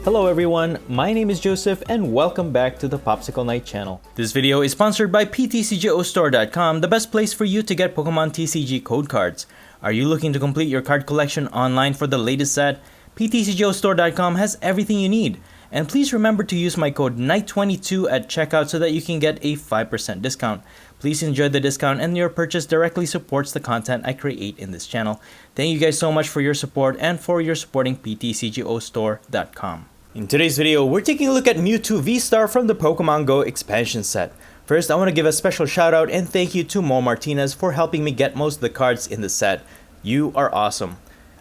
Hello everyone, my name is Joseph and welcome back to the Popsicle Night channel. This video is sponsored by PTCGO the best place for you to get Pokemon TCG code cards. Are you looking to complete your card collection online for the latest set? PTCGO has everything you need. And please remember to use my code NIGHT22 at checkout so that you can get a 5% discount. Please enjoy the discount and your purchase directly supports the content I create in this channel. Thank you guys so much for your support and for your supporting PTCGO. In today's video, we're taking a look at MEWTWO VStar from the Pokemon Go expansion set. First, I want to give a special shout out and thank you to Mo Martinez for helping me get most of the cards in the set. You are awesome.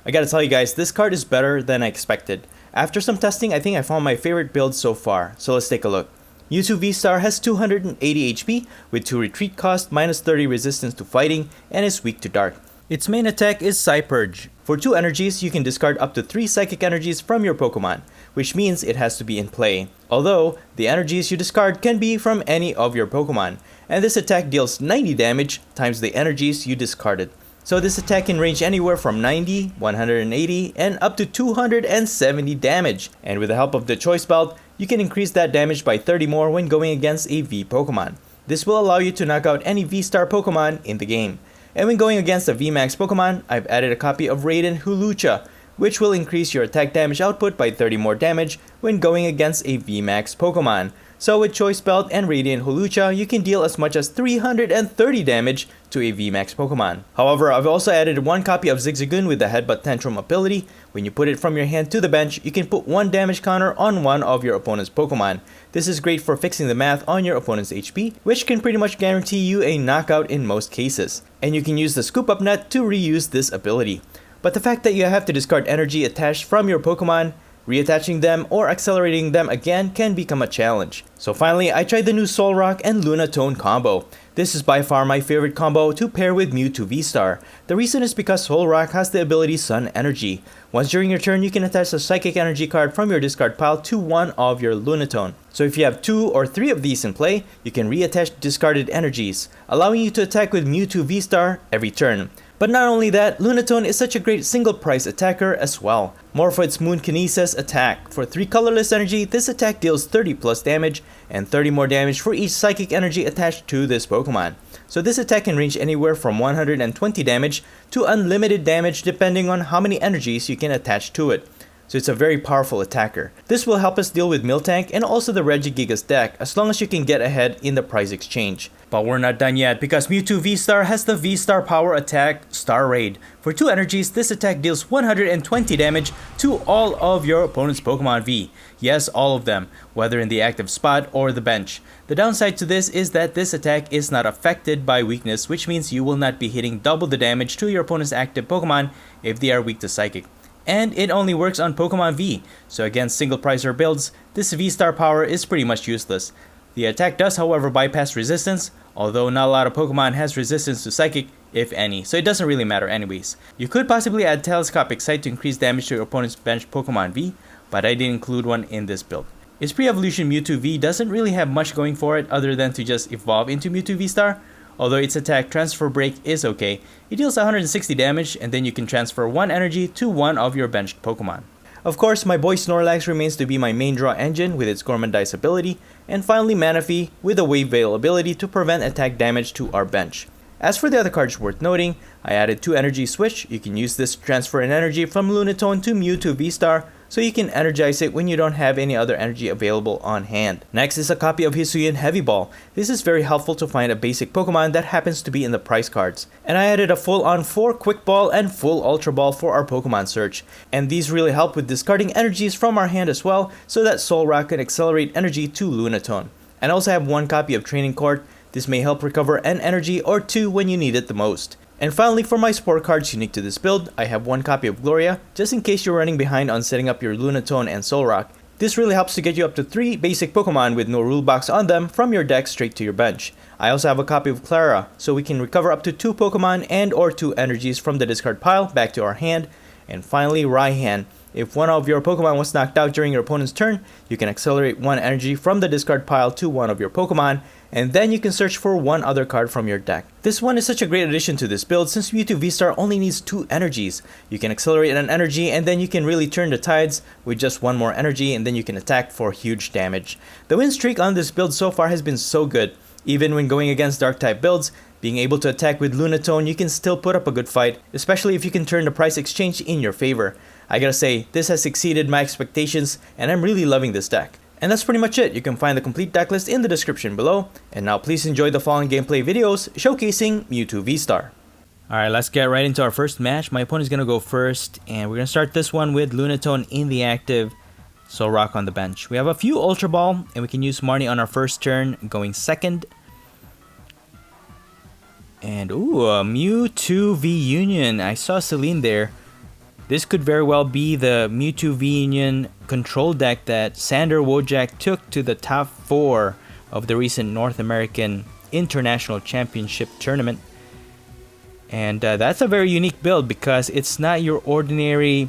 I gotta tell you guys, this card is better than I expected. After some testing, I think I found my favorite build so far, so let's take a look. MEWTWO VStar has 280 HP with 2 retreat cost, minus 30 resistance to fighting, and is weak to dark. Its main attack is Psypurge. For 2 energies, you can discard up to 3 psychic energies from your Pokemon, which means it has to be in play. Although, the energies you discard can be from any of your Pokemon, and this attack deals 90 damage times the energies you discarded. So this attack can range anywhere from 90, 180, and up to 270 damage. And with the help of the Choice Belt, you can increase that damage by 30 more when going against a V Pokemon. This will allow you to knock out any V-Star Pokemon in the game. And when going against a VMAX Pokemon, I've added a copy of Raiden Hulucha, which will increase your attack damage output by 30 more damage when going against a VMAX Pokemon. So with Choice Belt and Radiant Hulucha, you can deal as much as 330 damage to a VMAX Pokemon. However, I've also added 1 copy of Zigzagoon with the Headbutt Tantrum ability. When you put it from your hand to the bench, you can put 1 damage counter on one of your opponent's Pokemon. This is great for fixing the math on your opponent's HP, which can pretty much guarantee you a knockout in most cases. And you can use the Scoop Up Net to reuse this ability. But the fact that you have to discard energy attached from your Pokemon, reattaching them or accelerating them again can become a challenge. So finally, I tried the new Solrock and Lunatone combo. This is by far my favorite combo to pair with MEWTWO VStar. The reason is because Solrock has the ability Sun Energy. Once during your turn, you can attach a Psychic Energy card from your discard pile to one of your Lunatone. So if you have 2 or 3 of these in play, you can reattach discarded energies, allowing you to attack with MEWTWO VStar every turn. But not only that, Lunatone is such a great single price attacker as well. More for its Moon Kinesis attack. For 3 colorless energy, this attack deals 30 plus damage and 30 more damage for each psychic energy attached to this Pokemon. So this attack can range anywhere from 120 damage to unlimited damage depending on how many energies you can attach to it. So it's a very powerful attacker. This will help us deal with Miltank and also the Regigigas deck as long as you can get ahead in the price exchange. But we're not done yet because MEWTWO VStar has the V-Star power attack Star Raid. For 2 energies, this attack deals 120 damage to all of your opponent's Pokemon V. Yes, all of them, whether in the active spot or the bench. The downside to this is that this attack is not affected by weakness, which means you will not be hitting double the damage to your opponent's active Pokemon if they are weak to Psychic. And it only works on Pokemon V, so against single pricer builds, this V-Star power is pretty much useless. The attack does however bypass resistance, although not a lot of Pokemon has resistance to Psychic, if any, so it doesn't really matter anyways. You could possibly add Telescopic Sight to increase damage to your opponent's bench Pokemon V, but I didn't include one in this build. Its pre-evolution MEWTWO V doesn't really have much going for it other than to just evolve into MEWTWO VStar. Although its attack Transfer Break is okay, it deals 160 damage and then you can transfer 1 energy to one of your benched Pokemon. Of course, my boy Snorlax remains to be my main draw engine with its Gourmandize ability, and finally Manaphy with a Wave Veil ability to prevent attack damage to our bench. As for the other cards worth noting, I added 2 energy switch. You can use this to transfer an energy from Lunatone to MEWTWO VStar, so you can energize it when you don't have any other energy available on hand. Next is a copy of Hisuian Heavy Ball. This is very helpful to find a basic Pokemon that happens to be in the price cards. And I added a full-on 4 Quick Ball and full Ultra Ball for our Pokemon search. And these really help with discarding energies from our hand as well, so that Solrock can accelerate energy to Lunatone. And I also have 1 copy of Training Court. This may help recover an energy or 2 when you need it the most. And finally, for my support cards unique to this build, I have 1 copy of Gloria, just in case you're running behind on setting up your Lunatone and Solrock. This really helps to get you up to 3 basic Pokemon with no rule box on them from your deck straight to your bench. I also have a copy of Clara, so we can recover up to 2 Pokemon and or 2 energies from the discard pile back to our hand. And finally, Raihan. If one of your Pokemon was knocked out during your opponent's turn, you can accelerate 1 energy from the discard pile to one of your Pokemon, and then you can search for one other card from your deck. This one is such a great addition to this build since MEWTWO VStar only needs 2 energies. You can accelerate an energy and then you can really turn the tides with just 1 more energy, and then you can attack for huge damage. The win streak on this build so far has been so good. Even when going against dark type builds, being able to attack with Lunatone, you can still put up a good fight, especially if you can turn the price exchange in your favor. I gotta say, this has exceeded my expectations and I'm really loving this deck. And that's pretty much it. You can find the complete deck list in the description below. And now please enjoy the following gameplay videos showcasing MEWTWO VStar. Alright, let's get right into our first match. My opponent is gonna go first, and we're gonna start this one with Lunatone in the active, Solrock on the bench. We have a few Ultra Ball, and we can use Marnie on our first turn, going second. And ooh, a MEWTWO V Union. I saw Celine there. This could very well be the MEWTWO V Union control deck that Sander Wojak took to the top 4 of the recent North American International Championship tournament. And that's a very unique build because it's not your ordinary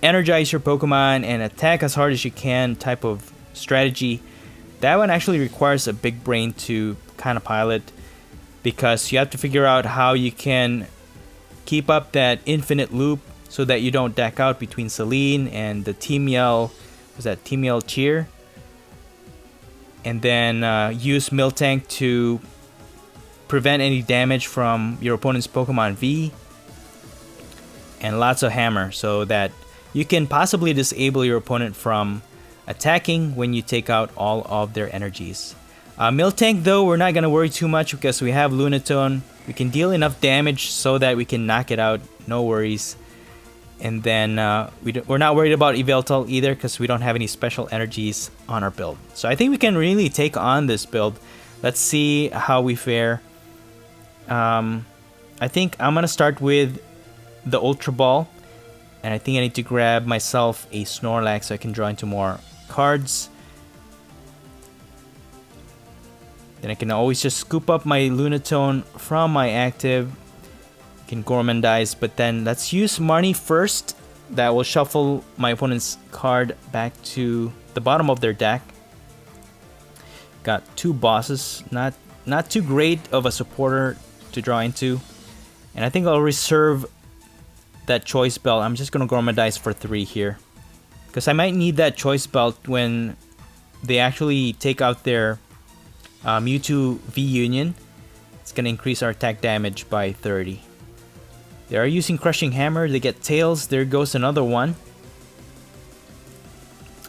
energize your Pokemon and attack as hard as you can type of strategy. That one actually requires a big brain to kind of pilot, because you have to figure out how you can keep up that infinite loop so that you don't deck out between Celine and the Team Yell, was that Team Yell Cheer? And then use Miltank to prevent any damage from your opponent's Pokemon V. And lots of Hammer so that you can possibly disable your opponent from attacking when you take out all of their energies. Miltank though, we're not going to worry too much because we have Lunatone. We can deal enough damage so that we can knock it out, no worries. And then we're not worried about Yveltal either because we don't have any special energies on our build. So I think we can really take on this build. Let's see how we fare. I think I'm going to start with the Ultra Ball. And I think I need to grab myself a Snorlax so I can draw into more cards. Then I can always just scoop up my Lunatone from my active. Can Gourmandize, but then let's use Marnie first. That will shuffle my opponent's card back to the bottom of their deck. Got 2 bosses, not too great of a supporter to draw into. And I think I'll reserve that Choice Belt. I'm just gonna Gourmandize for 3 here, because I might need that Choice Belt when they actually take out their MEWTWO V Union. It's gonna increase our attack damage by 30. They are using Crushing Hammer. They get Tails. There goes another one.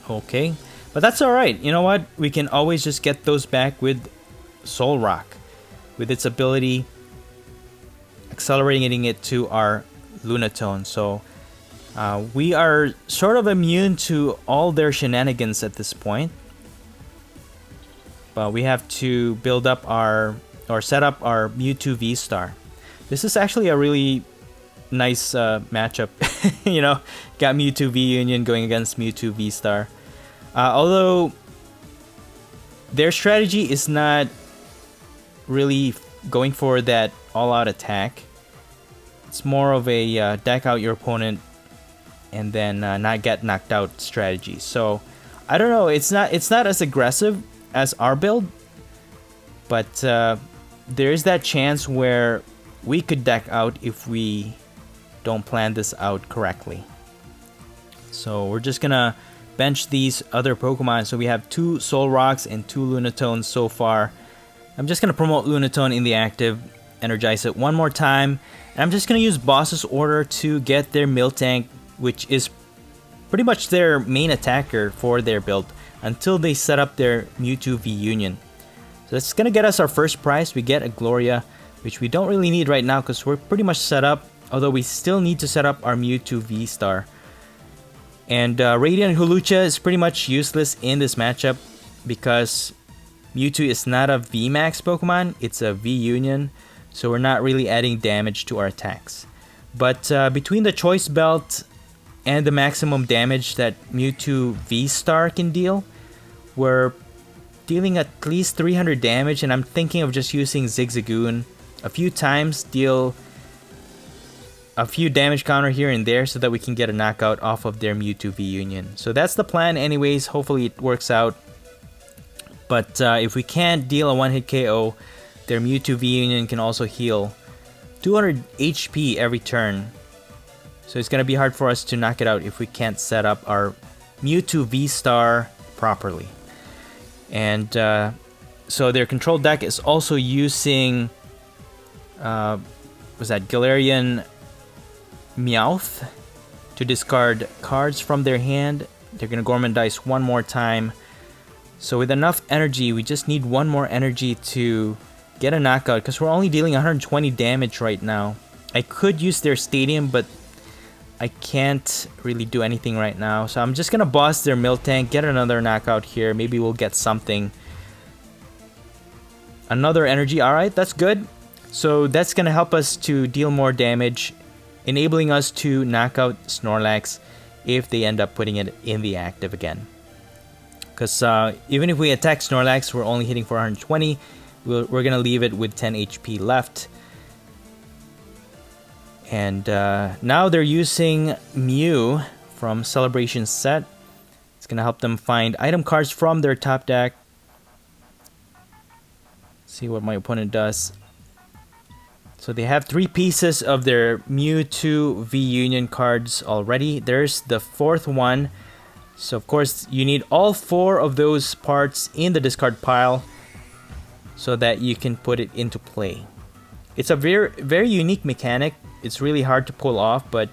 Okay, but that's alright. You know what? We can always just get those back with Solrock, with its ability accelerating it to our Lunatone. So we are sort of immune to all their shenanigans at this point. But we have to build up or set up our MEWTWO VStar. This is actually a really nice matchup. You know, got MEWTWO V Union going against MEWTWO VStar. Although their strategy is not really going for that all-out attack. It's more of a deck out your opponent and then not get knocked out strategy. So I don't know. It's not as aggressive as our build, but there is that chance where we could deck out if we don't plan this out correctly. So we're just gonna bench these other Pokemon. So we have 2 Solrocks and 2 Lunatones so far. I'm just gonna promote Lunatone in the active, energize it one more time, and I'm just gonna use Boss's Order to get their Miltank, which is pretty much their main attacker for their build, until they set up their MEWTWO V Union. So that's gonna get us our first prize. We get a Gloria, which we don't really need right now because we're pretty much set up, although we still need to set up our MEWTWO VStar. And Radiant Hulucha is pretty much useless in this matchup because Mewtwo is not a VMAX Pokemon, it's a V Union, so we're not really adding damage to our attacks. But between the Choice Belt and the maximum damage that MEWTWO VStar can deal, we're dealing at least 300 damage, and I'm thinking of just using Zigzagoon a few times, deal a few damage counter here and there so that we can get a knockout off of their Mewtwo V Union. So that's the plan anyways. Hopefully it works out. But if we can't deal a one-hit KO, their Mewtwo V Union can also heal 200 HP every turn. So it's going to be hard for us to knock it out if we can't set up our MEWTWO VStar properly. And so their control deck is also using was that Galarian Meowth to discard cards from their hand. They're gonna Gormandize one more time. So with enough energy, we just need one more energy to get a knockout because we're only dealing 120 damage right now. I could use their stadium, but I can't really do anything right now. So I'm just gonna boss their Miltank, get another knockout here. Maybe we'll get something. Another energy, alright, that's good. So that's gonna help us to deal more damage, enabling us to knock out Snorlax if they end up putting it in the active again. Because even if we attack Snorlax, we're only hitting for 120. We're gonna leave it with 10 HP left. And now they're using Mew from Celebration set. It's gonna help them find item cards from their top deck. See what my opponent does. So they have 3 pieces of their MEWTWO V Union cards already. There's the 4th one. So of course you need all 4 of those parts in the discard pile so that you can put it into play. It's a very unique mechanic. It's really hard to pull off, but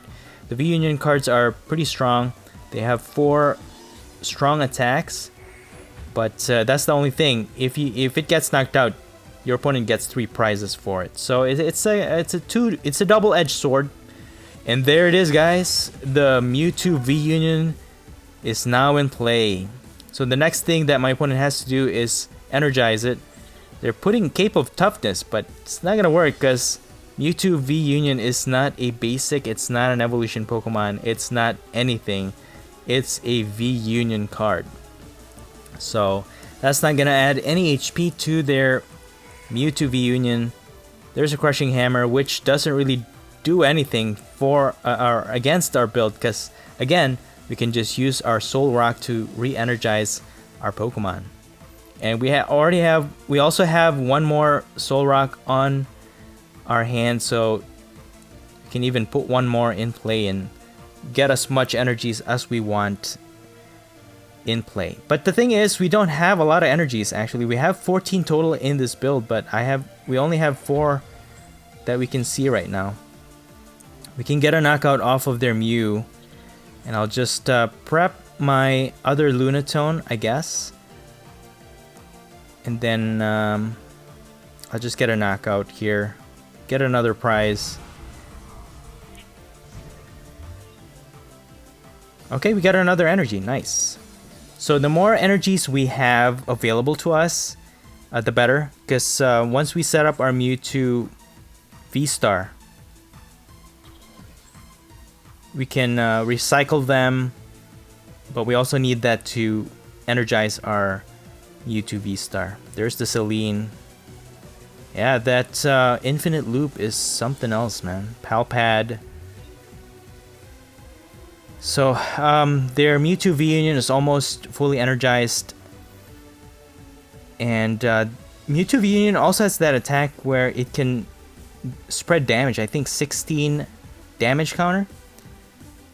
the V Union cards are pretty strong. They have 4 strong attacks, but that's the only thing. If it gets knocked out, your opponent gets 3 prizes for it. So it's a double-edged sword. And there it is, guys. The MEWTWO V Union is now in play. So the next thing that my opponent has to do is energize it. They're putting Cape of Toughness, but it's not gonna work because MEWTWO V Union is not a basic, it's not an evolution Pokemon, it's not anything. It's a V Union card. So that's not gonna add any HP to their MEWTWO V Union. There's a Crushing Hammer, which doesn't really do anything for against our build, because again, we can just use our Solrock to re-energize our Pokemon. And we also have one more Solrock on our hand, so we can even put one more in play and get as much energies as we want in play. But the thing is, we don't have a lot of energies. Actually, we have 14 total in this build, but we only have 4 that we can see right now. We can get a knockout off of their Mew, and I'll just prep my other Lunatone, I guess. And then I'll just get a knockout here. Get another prize. Okay, we got another energy. Nice. So the more energies we have available to us, the better. Because once we set up our MEWTWO VStar, we can recycle them. But we also need that to energize our MEWTWO VStar. There's the Celine. Yeah, that infinite loop is something else, man. Palpad. So their MEWTWO V Union is almost fully energized. And MEWTWO V Union also has that attack where it can spread damage. I think 16 damage counter.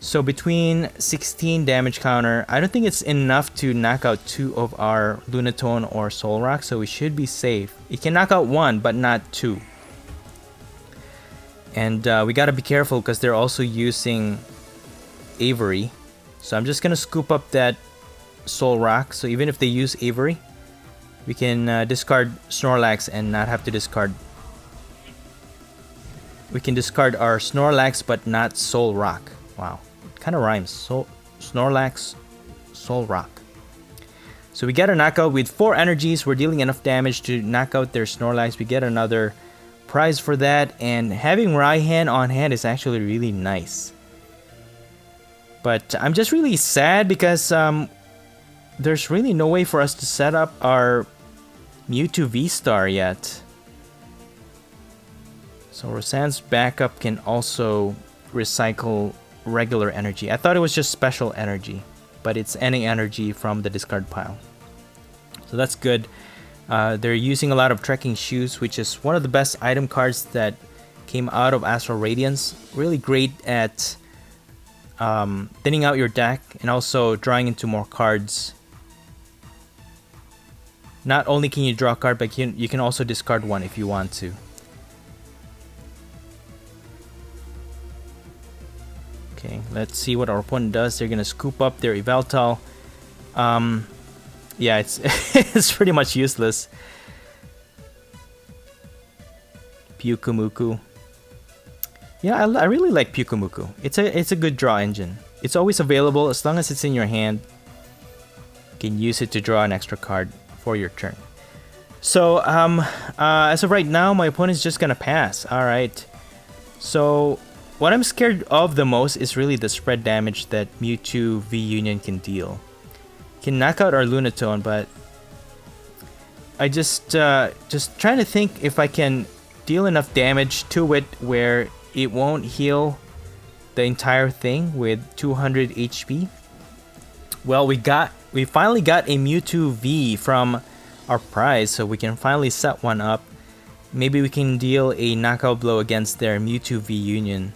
So between 16 damage counter, I don't think it's enough to knock out 2 of our Lunatone or Solrock, so we should be safe. It can knock out 1, but not 2. And we gotta be careful because they're also using Avery. So I'm just gonna scoop up that Solrock, so even if they use Avery, we can discard Snorlax and not have to discard. We can discard our Snorlax but not Solrock. Wow, it kind of rhymes. Snorlax, Solrock. So we get a knockout with 4 energies. We're dealing enough damage to knock out their Snorlax. We get another prize for that, and having Raihan on hand is actually really nice. But I'm just really sad because there's really no way for us to set up our MEWTWO VStar yet. So Rosan's backup can also recycle regular energy. I thought it was just special energy, but it's any energy from the discard pile. So that's good. They're using a lot of trekking shoes, which is one of the best item cards that came out of Astral Radiance. Really great at thinning out your deck and also drawing into more cards. Not only can you draw a card, but you can also discard one if you want to. Okay, let's see what our opponent does. They're gonna scoop up their Yveltal. Yeah, it's it's pretty much useless. Pyukumuku. Yeah, I really like Pyukumuku. It's a good draw engine. It's always available as long as it's in your hand. You can use it to draw an extra card for your turn. So as of right now, my opponent's just gonna pass. All right. So what I'm scared of the most is really the spread damage that Mewtwo V Union can deal. Can knock out our Lunatone, but I just trying to think if I can deal enough damage to it where it won't heal the entire thing with 200 HP. Well, we finally got a Mewtwo V from our prize, so we can finally set one up. Maybe we can deal a knockout blow against their Mewtwo V Union.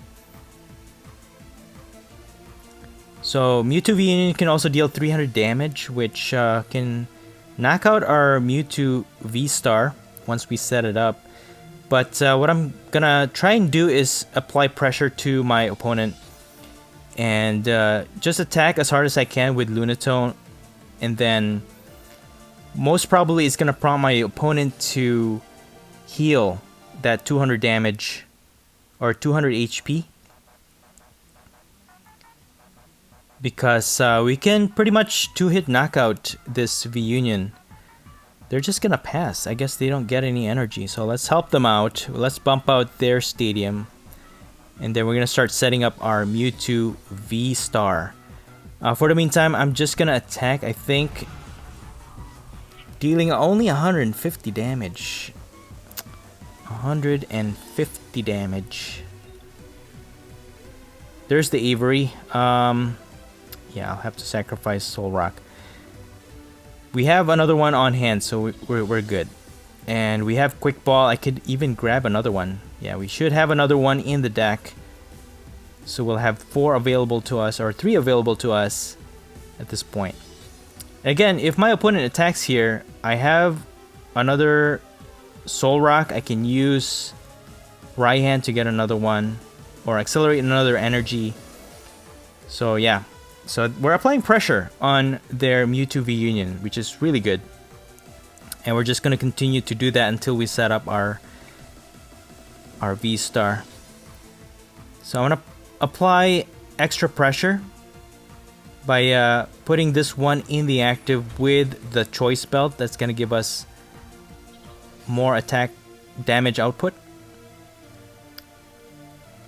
So Mewtwo V Union can also deal 300 damage, which can knock out our Mewtwo VStar once we set it up. But what I'm gonna try and do is apply pressure to my opponent and just attack as hard as I can with Lunatone, and then most probably it's gonna prompt my opponent to heal that 200 damage or 200 HP, because we can pretty much two-hit knockout this V Union. They're just gonna pass. I guess they don't get any energy, so let's help them out. Let's bump out their stadium, and then we're gonna start setting up our MEWTWO VStar. For the meantime, I'm just gonna attack, I think, dealing only 150 damage. 150 damage. There's the Avery. Yeah, I'll have to sacrifice Solrock. We have another one on hand, so we're good. And we have Quick Ball. I could even grab another one. Yeah, we should have another one in the deck. So we'll have 4 available to us, or 3 available to us at this point. Again, if my opponent attacks here, I have another Solrock. I can use Raihan to get another one, or accelerate another energy. So yeah. So we're applying pressure on their Mewtwo V Union, which is really good. And we're just going to continue to do that until we set up our V-Star. So I'm going to apply extra pressure by putting this one in the active with the Choice Belt. That's going to give us more attack damage output.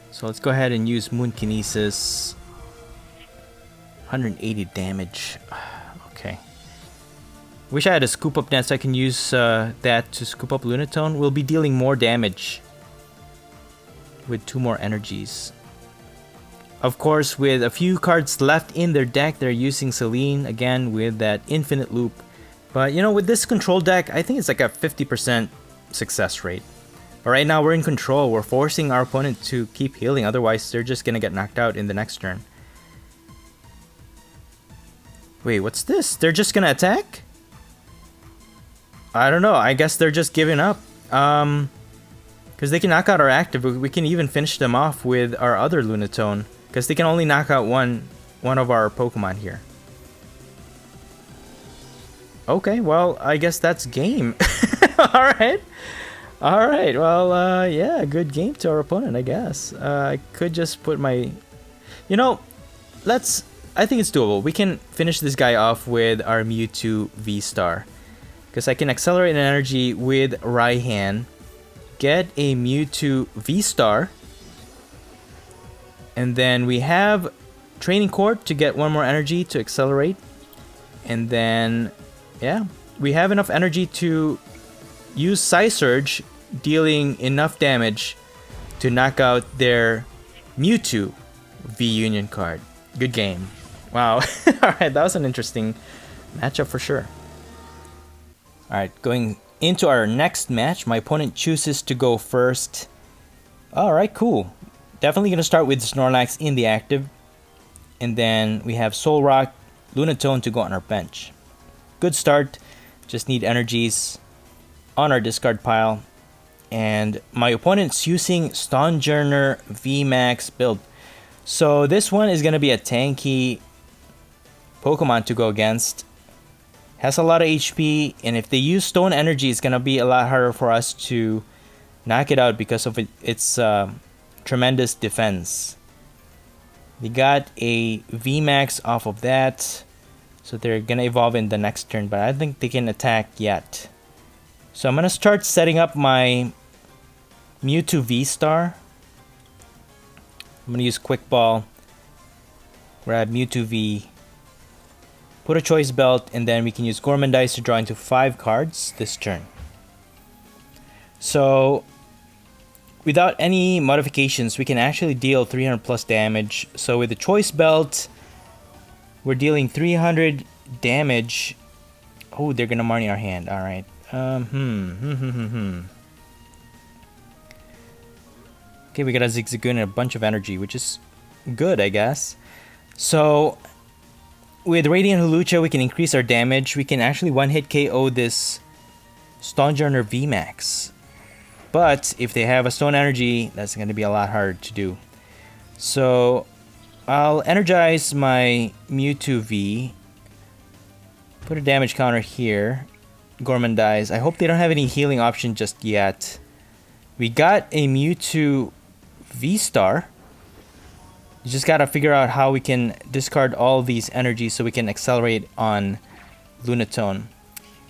So let's go ahead and use Moon Kinesis. 180 damage. Okay. Wish I had a scoop up net so I can use that to scoop up Lunatone. We'll be dealing more damage with 2 more energies. Of course, with a few cards left in their deck, they're using Celine again with that infinite loop. But you know, with this control deck, I think it's like a 50% success rate. But right now we're in control. We're forcing our opponent to keep healing, otherwise they're just gonna get knocked out in the next turn. Wait, what's this? They're just gonna attack? I don't know. I guess they're just giving up. Because they can knock out our active. We can even finish them off with our other Lunatone. Because they can only knock out one of our Pokemon here. Okay, well, I guess that's game. Alright. Alright, well, yeah, good game to our opponent, I guess. I could just put my... You know, I think it's doable. We can finish this guy off with our Mewtwo VStar. Because I can accelerate an energy with Raihan, get a Mewtwo VStar, and then we have Training Court to get 1 more energy to accelerate. And then, yeah, we have enough energy to use Psysurge, dealing enough damage to knock out their Mewtwo V Union card. Good game. Wow. Alright, that was an interesting matchup for sure. Alright, going into our next match, my opponent chooses to go first. Alright, cool. Definitely going to start with Snorlax in the active. And then we have Solrock, Lunatone to go on our bench. Good start. Just need energies on our discard pile. And my opponent's using Stonjourner VMAX build. So this one is going to be a tanky Pokemon to go against. Has a lot of HP, and if they use Stone Energy, it's going to be a lot harder for us to knock it out because of its tremendous defense. They got a VMAX off of that, so they're going to evolve in the next turn, but I don't think they can attack yet. So I'm going to start setting up my MEWTWO VStar. I'm going to use Quick Ball, grab MEWTWO V, put a Choice Belt, and then we can use Gourmandize to draw into 5 cards this turn. So, without any modifications, we can actually deal 300 plus damage. So with the Choice Belt, we're dealing 300 damage. Oh, they're going to Marnie our hand. Alright. Okay, we got a Zigzagoon and a bunch of energy, which is good, I guess. So, with Radiant Hulucha, we can increase our damage. We can actually one-hit KO this Stonjourner VMAX. But, if they have a Stone Energy, that's going to be a lot harder to do. So, I'll energize my MEWTWO V. Put a damage counter here. Gourmandize. I hope they don't have any healing option just yet. We got a MEWTWO VStar. You just gotta figure out how we can discard all these energies so we can accelerate on Lunatone.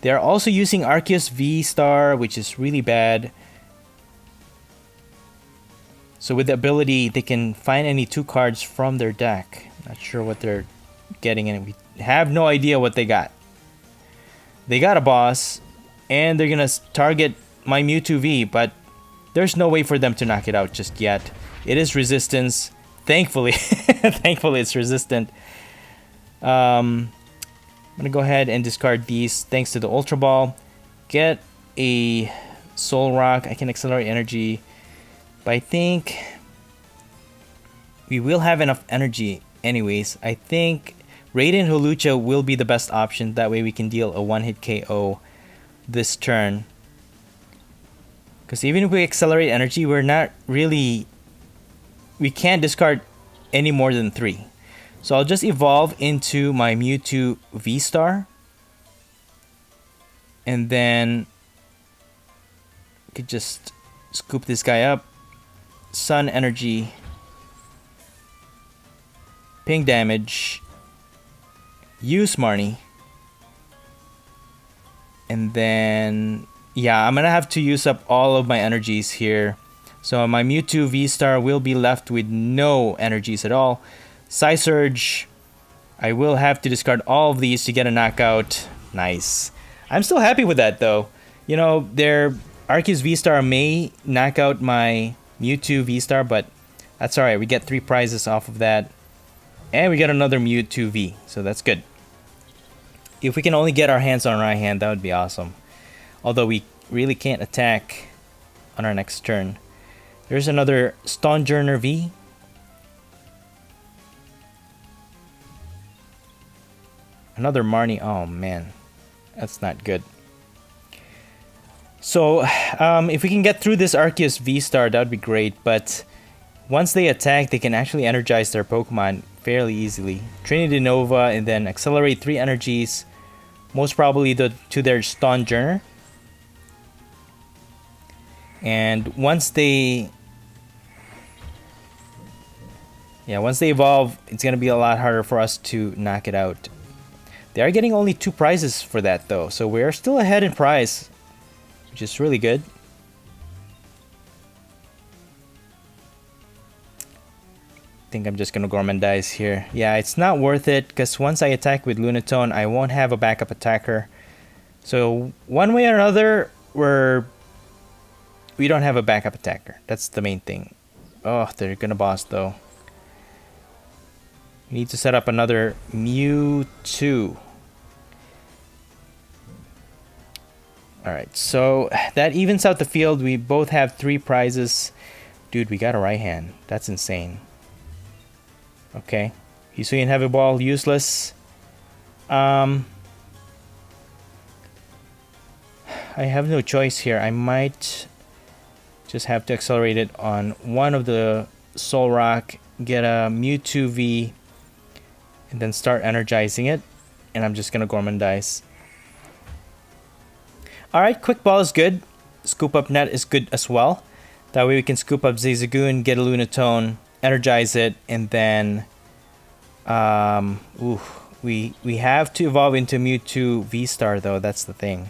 They are also using Arceus VStar, which is really bad. So with the ability, they can find any 2 cards from their deck. Not sure what they're getting in it. We have no idea what they got. They got a boss, and they're gonna target my MEWTWO V, but there's no way for them to knock it out just yet. It is resistance. Thankfully. Thankfully it's resistant. I'm going to go ahead and discard these thanks to the Ultra Ball. Get a Solrock. I can accelerate energy. But I think we will have enough energy anyways. I think Radiant Hulucha will be the best option. That way we can deal a one-hit KO this turn. Because even if we accelerate energy, we're not really... We can't discard any more than 3. So I'll just evolve into my MEWTWO VStar. And then... I could just scoop this guy up. Sun Energy. Ping damage. Use Marnie. And then... Yeah, I'm going to have to use up all of my energies here. So my MEWTWO VStar will be left with no energies at all. Psysurge. I will have to discard all of these to get a knockout. Nice. I'm still happy with that though. You know, their Arceus VStar may knock out my MEWTWO VStar, but that's alright. We get 3 prizes off of that. And we get another MEWTWO V. So that's good. If we can only get our hands on right hand, that would be awesome. Although we really can't attack on our next turn. There's another Stonjourner V. Another Marnie. Oh man, that's not good. So, if we can get through this Arceus VStar, that would be great. But once they attack, they can actually energize their Pokemon fairly easily. Trinity Nova and then accelerate 3 energies. Most probably to their Stonjourner. And once they evolve, it's going to be a lot harder for us to knock it out. They are getting only 2 prizes for that though, so we're still ahead in prize, which is really good. I think I'm just going to Gourmandize here. Yeah, it's not worth it, because once I attack with Lunatone, I won't have a backup attacker. So one way or another, we don't have a backup attacker. That's the main thing. Oh, they're gonna boss though. We need to set up another MEWTWO. Alright, so that evens out the field. We both have 3 prizes. Dude, we got a right hand. That's insane. Okay. Hisuian Heavy Ball, useless. I have no choice here. I might just have to accelerate it on one of the Solrock, get a MEWTWO, and then start energizing it. And I'm just gonna Gourmandize. Alright, Quick Ball is good. Scoop Up Net is good as well. That way we can scoop up Zigzagoon, get a Lunatone, energize it, and then we have to evolve into MEWTWO VSTAR though, that's the thing.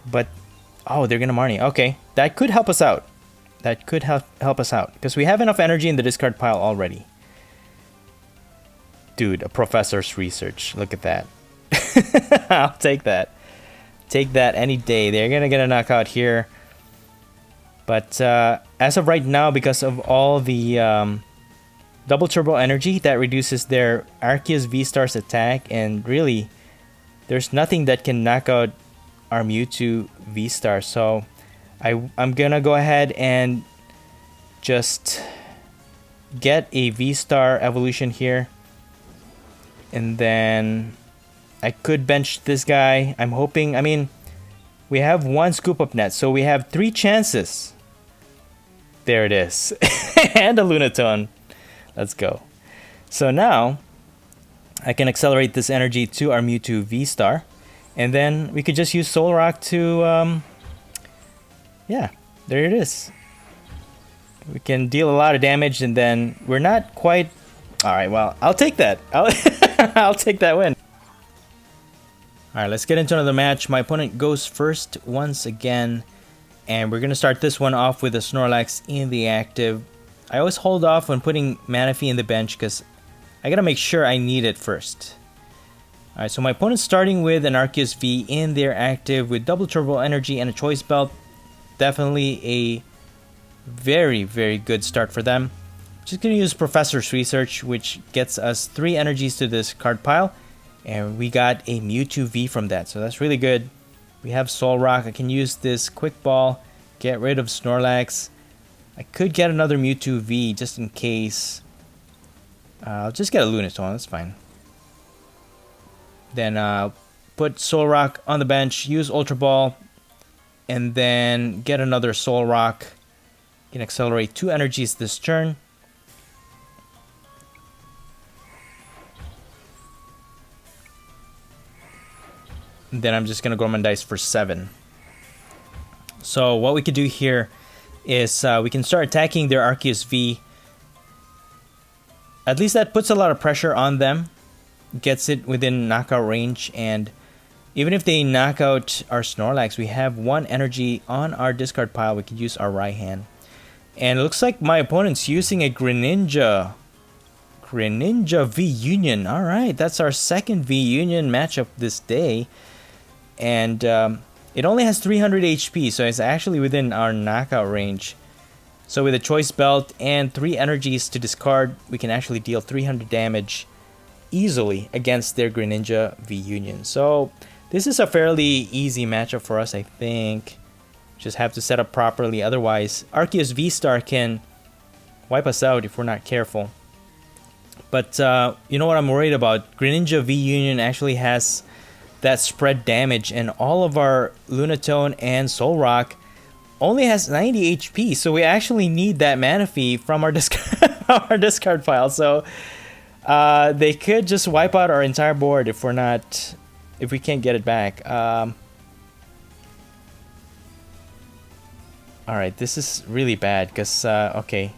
But oh, they're gonna Marnie. Okay, that could help us out. That could help us out because we have enough energy in the discard pile already. Dude, a professor's research. Look at that. I'll take that. Take that any day. They're gonna get a knockout here. But as of right now, because of all the double turbo energy, that reduces their Arceus V-Star's attack, and really, there's nothing that can knock out our MEWTWO V-Star. So I'm gonna go ahead and just get a V-Star evolution here. And then I could bench this guy. I'm hoping, I mean, we have 1 scoop up net, so we have 3 chances. There it is. And a Lunatone. Let's go. So now I can accelerate this energy to our MEWTWO V-Star. And then we could just use Solrock to, yeah, there it is. We can deal a lot of damage, and then we're not quite... Alright, well, I'll take that. I'll take that win. Alright, let's get into another match. My opponent goes first once again. And we're going to start this one off with a Snorlax in the active. I always hold off when putting Manaphy in the bench because I got to make sure I need it first. Alright, so my opponent's starting with an Arceus V in their active with double turbo energy and a choice belt. Definitely a very, very good start for them. Just going to use Professor's Research, which gets us 3 energies to this card pile. And we got a MEWTWO V from that, so that's really good. We have Solrock. I can use this Quick Ball, get rid of Snorlax. I could get another MEWTWO V just in case. I'll just get a Lunatone, that's fine. Then put Solrock on the bench, use Ultra Ball, and then get another Solrock. Can accelerate 2 energies this turn. Then I'm just going to Gourmandize for 7. So what we could do here is we can start attacking their Arceus V. At least that puts a lot of pressure on them. Gets it within knockout range. And even if they knock out our Snorlax, we have 1 energy on our discard pile. We could use our right hand. And it looks like my opponent's using a Greninja. Greninja V-Union. Alright, that's our second V-Union matchup this day. And it only has 300 HP, so it's actually within our knockout range. So with a choice belt and 3 energies to discard, we can actually deal 300 damage easily against their Greninja V-Union. So this is a fairly easy matchup for us, I think. Just have to set up properly, otherwise Arceus V-Star can wipe us out if we're not careful. But you know what I'm worried about? Greninja V-Union actually has that spread damage, and all of our Lunatone and Solrock only has 90 HP, so we actually need that Manaphy from our discard pile. So they could just wipe out our entire board if we can't get it back. Alright, this is really bad because okay,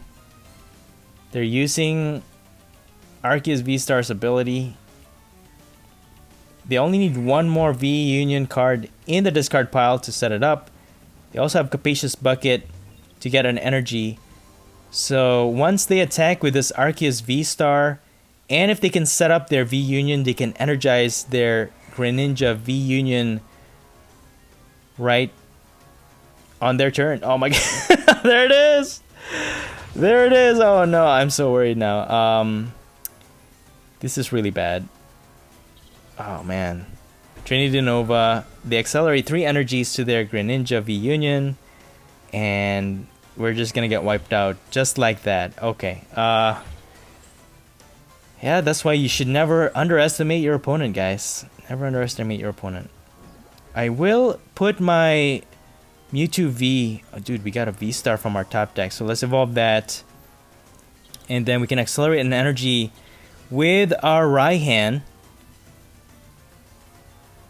they're using Arceus V-Star's ability. They only need 1 more V-Union card in the discard pile to set it up. They also have Capacious Bucket to get an energy. So once they attack with this Arceus V-Star, and if they can set up their V-Union, they can energize their Greninja V-Union right on their turn. Oh my god, there it is! There it is. Oh no, I'm so worried now. This is really bad. Oh man. Trinity Nova. They accelerate 3 energies to their Greninja V Union, and we're just gonna get wiped out just like that. Okay. Yeah, that's why you should never underestimate your opponent, guys. Never underestimate your opponent. I will put my MEWTWO V. Oh, dude, we got a VSTAR from our top deck, so let's evolve that, and then we can accelerate an energy with our Raihan.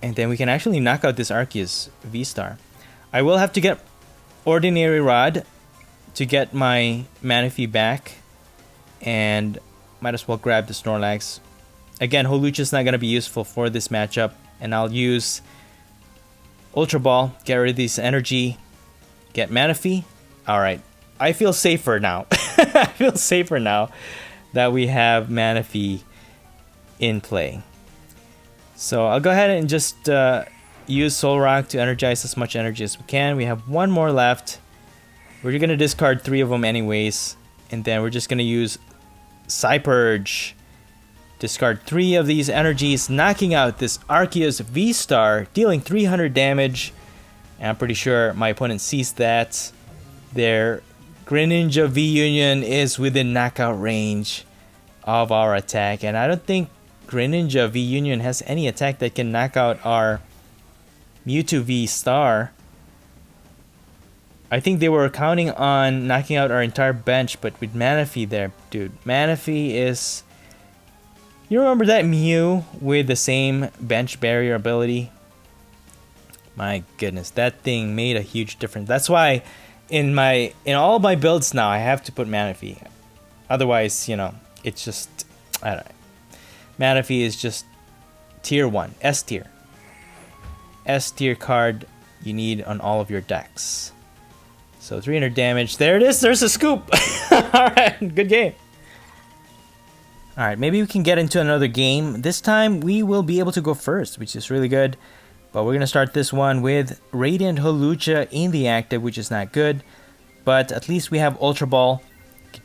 And then we can actually knock out this Arceus VSTAR. I will have to get Ordinary Rod to get my Manaphy back. And might as well grab the Snorlax. Again, Holucha's not going to be useful for this matchup. And I'll use Ultra Ball, get rid of this energy, get Manaphy. Alright, I feel safer now. I feel safer now that we have Manaphy in play. So I'll go ahead and just use Solrock to energize as much energy as we can. We have 1 more left. We're going to discard 3 of them anyways. And then we're just going to use Psypurge. Discard 3 of these energies, knocking out this Arceus VSTAR, dealing 300 damage. And I'm pretty sure my opponent sees that. Their Greninja V Union is within knockout range of our attack. And I don't think Greninja V Union has any attack that can knock out our MEWTWO VStar. I think they were counting on knocking out our entire bench, but with Manaphy there, dude. Manaphy is... You remember that Mew with the same bench barrier ability? My goodness, that thing made a huge difference. That's why in all my builds now, I have to put Manaphy. Otherwise, you know, it's just... I don't know. Manaphy is just tier 1, S tier. S tier card you need on all of your decks. So 300 damage. There it is. There's a scoop. Alright, good game. Alright, maybe we can get into another game. This time we will be able to go first, which is really good. But we're going to start this one with Radiant Holucha in the active, which is not good. But at least we have Ultra Ball.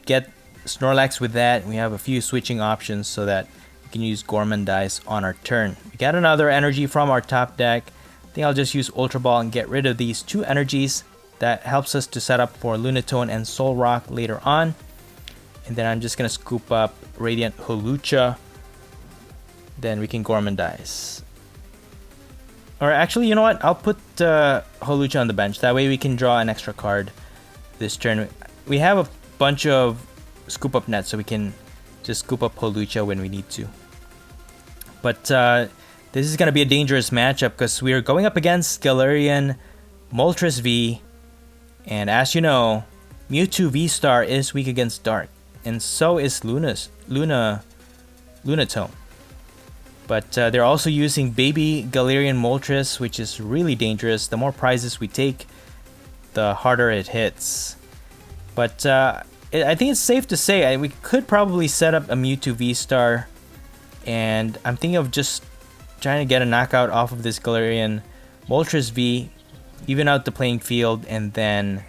Get Snorlax with that. We have a few switching options so that we can use Gormandize on our turn. We got another energy from our top deck. I think I'll just use Ultra Ball and get rid of these 2 energies. That helps us to set up for Lunatone and Solrock later on. And then I'm just going to scoop up Radiant Holucha. Then we can Gormandize. Or actually, you know what? I'll put Holucha on the bench. That way we can draw an extra card this turn. We have a bunch of scoop up nets, so we can just scoop up Holucha when we need to. But this is going to be a dangerous matchup because we're going up against Galarian Moltres V. And as you know, MEWTWO VStar is weak against Dark. And so is Lunatone. But they're also using baby Galarian Moltres, which is really dangerous. The more prizes we take, the harder it hits. But I think it's safe to say we could probably set up a MEWTWO VStar. And I'm thinking of just trying to get a knockout off of this Galarian Moltres V, even out the playing field, and then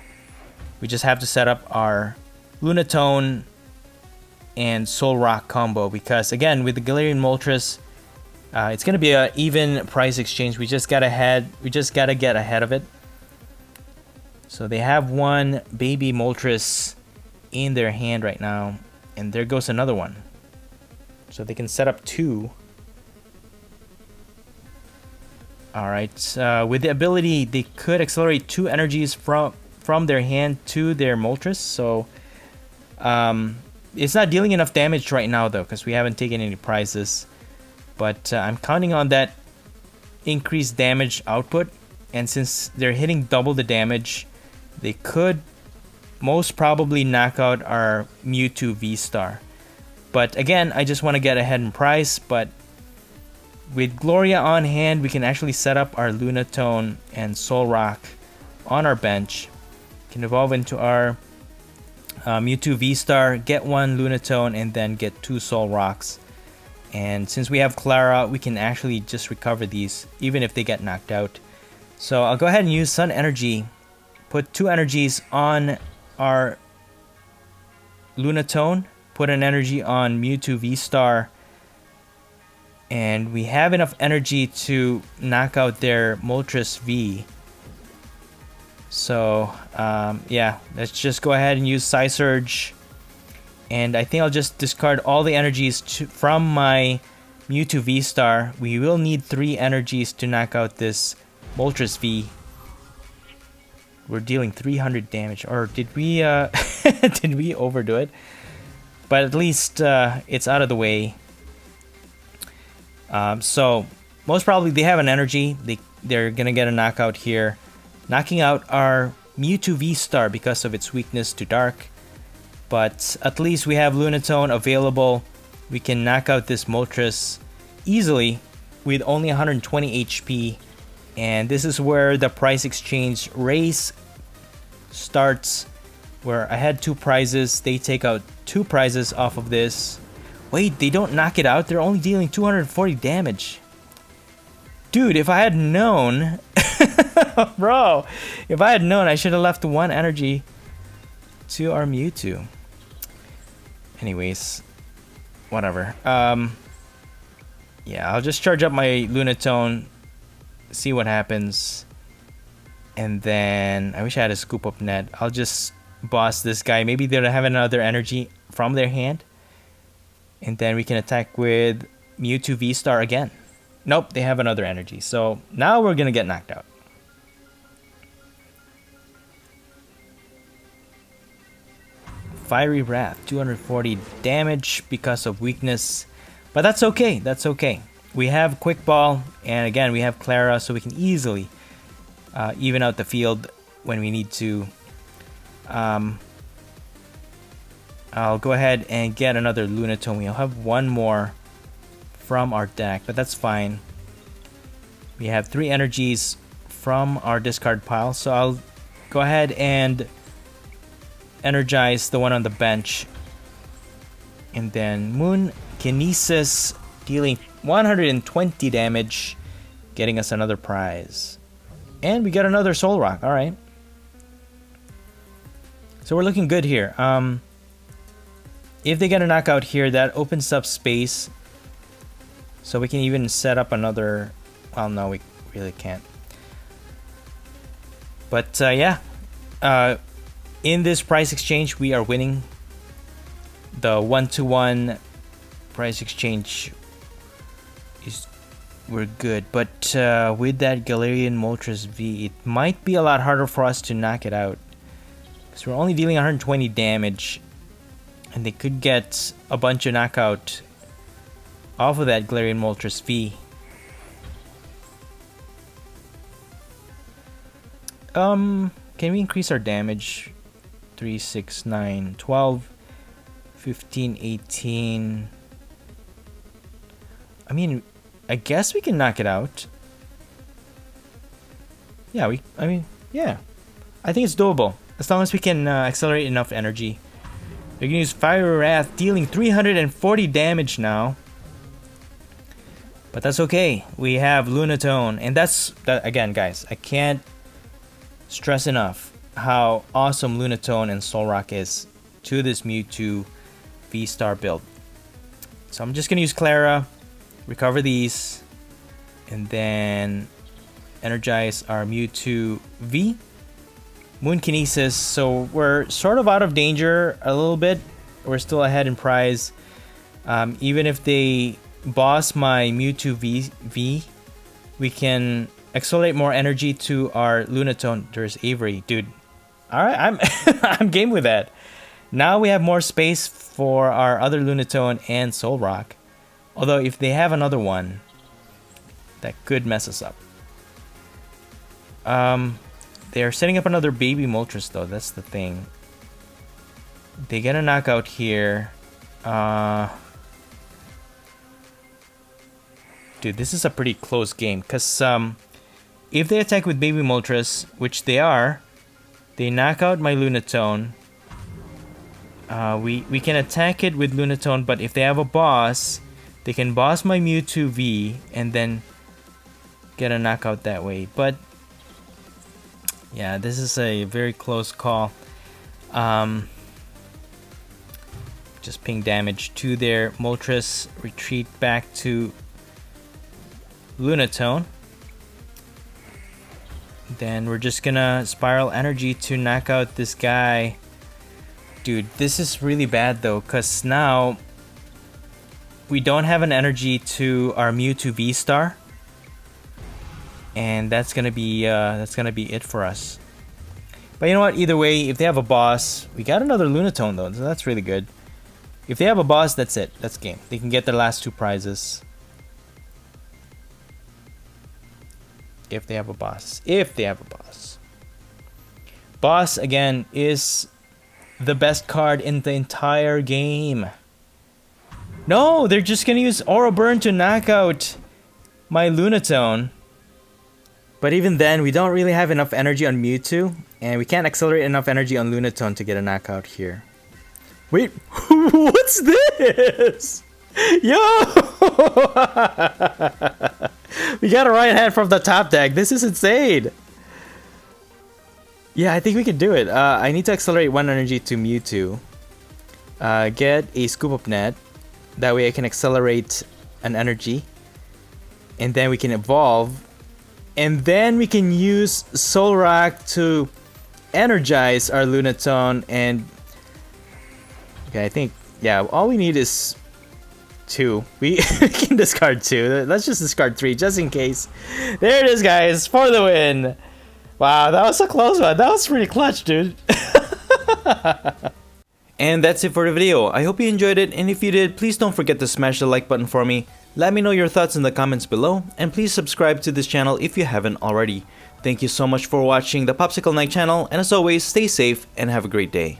we just have to set up our Lunatone and Solrock combo, because again, with the Galarian Moltres, it's gonna be an even price exchange. We just gotta get ahead of it. So they have 1 baby Moltres in their hand right now, and there goes another one. So they can set up 2. Alright, with the ability, they could accelerate 2 energies from their hand to their Moltres. So it's not dealing enough damage right now though, because we haven't taken any prizes. But I'm counting on that increased damage output. And since they're hitting double the damage, they could most probably knock out our MEWTWO VStar. But again, I just want to get ahead in price. But with Gloria on hand, we can actually set up our Lunatone and Solrock on our bench. Can evolve into our MEWTWO VStar, get 1 Lunatone, and then get 2 Solrocks. And since we have Clara, we can actually just recover these, even if they get knocked out. So I'll go ahead and use Sun Energy. Put 2 energies on our Lunatone, put an energy on MEWTWO VStar, and we have enough energy to knock out their Moltres V. So, yeah, let's just go ahead and use Psysurge. And I think I'll just discard all the energies from my MEWTWO VStar. We will need 3 energies to knock out this Moltres V. We're dealing 300 damage. Or did we, did we overdo it? But at least it's out of the way. So, most probably they have an energy. They're going to get a knockout here. Knocking out our MEWTWO VStar because of its weakness to dark. But at least we have Lunatone available. We can knock out this Moltres easily with only 120 HP. And this is where the prize exchange race starts. Where I had 2 prizes. They take out 2 prizes off of this. Wait, they don't knock it out? They're only dealing 240 damage. Dude, if I had known... Bro, if I had known, I should have left 1 energy to our Mewtwo. Anyways, whatever. Yeah, I'll just charge up my Lunatone, see what happens. And then, I wish I had a scoop up net. I'll just boss this guy. Maybe they'll have another energy from their hand. And then we can attack with MEWTWO VStar again. Nope, they have another energy. So now we're gonna get knocked out. Fiery Wrath, 240 damage because of weakness. But that's okay, that's okay. We have Quick Ball, and again, we have Clara, so we can easily even out the field when we need to. I'll go ahead and get another Lunatone. We'll have 1 more from our deck, but that's fine. We have 3 energies from our discard pile, so I'll go ahead and energize the one on the bench. And then Moon Kinesis, dealing 120 damage, getting us another prize. And we got another Solrock, alright. So we're looking good here. If they get a knockout here, that opens up space. So we can even set up another... Well, no, we really can't. But yeah. In this prize exchange, we are winning. The 1-to-1 prize exchange is... We're good. But with that Galarian Moltres V, it might be a lot harder for us to knock it out. Because we're only dealing 120 damage. And they could get a bunch of knockout off of that Galarian Moltres V. Can we increase our damage? 3, 6, 9, 12, 15, 18. I mean, I guess we can knock it out. Yeah, yeah. I think it's doable. As long as we can accelerate enough energy. We can use Fire Wrath, dealing 340 damage now. But that's okay. We have Lunatone. And that's, again, guys, I can't stress enough how awesome Lunatone and Solrock is to this MEWTWO VStar build. So I'm just going to use Clara, recover these, and then energize our MEWTWO V. Moon Kinesis, so we're sort of out of danger a little bit. We're still ahead in prize. Even if they boss my MEWTWO V, we can accelerate more energy to our Lunatone. There's Avery, dude. All right, I'm game with that. Now we have more space for our other Lunatone and Solrock. Although if they have another one, that could mess us up. They're setting up another baby Moltres though, that's the thing. They get a knockout here. Dude, this is a pretty close game. Because if they attack with baby Moltres, which they are, they knock out my Lunatone. We can attack it with Lunatone, but if they have a boss, they can boss my MEWTWO V and then get a knockout that way. But yeah, this is a very close call. Just ping damage to their Moltres. Retreat back to Lunatone. Then we're just gonna Spiral Energy to knock out this guy. Dude, this is really bad though, because now we don't have an energy to our MEWTWO VStar. And that's gonna be it for us. But you know what? Either way, if they have a boss, we got another Lunatone though, so that's really good. If they have a boss, that's it. That's game. They can get their last 2 prizes. If they have a boss. If they have a boss. Boss, again, is the best card in the entire game. No, they're just gonna use Aura Burn to knock out my Lunatone. But even then, we don't really have enough energy on Mewtwo. And we can't accelerate enough energy on Lunatone to get a knockout here. Wait, what's this? Yo! We got a right hand from the top deck. This is insane. Yeah, I think we can do it. I need to accelerate 1 energy to Mewtwo. Get a Scoop Up Net. That way I can accelerate an energy. And then we can evolve. And then we can use Solrock to energize our Lunatone. And okay, I think, yeah, all we need is 2. We can discard 2. Let's just discard 3 just in case. There it is, guys, for the win. Wow, that was a close one. That was pretty clutch, dude. And that's it for the video. I hope you enjoyed it, and if you did, please don't forget to smash the like button for me. Let me know your thoughts in the comments below, and please subscribe to this channel if you haven't already. Thank you so much for watching the Popsicle Night channel, and as always, stay safe and have a great day.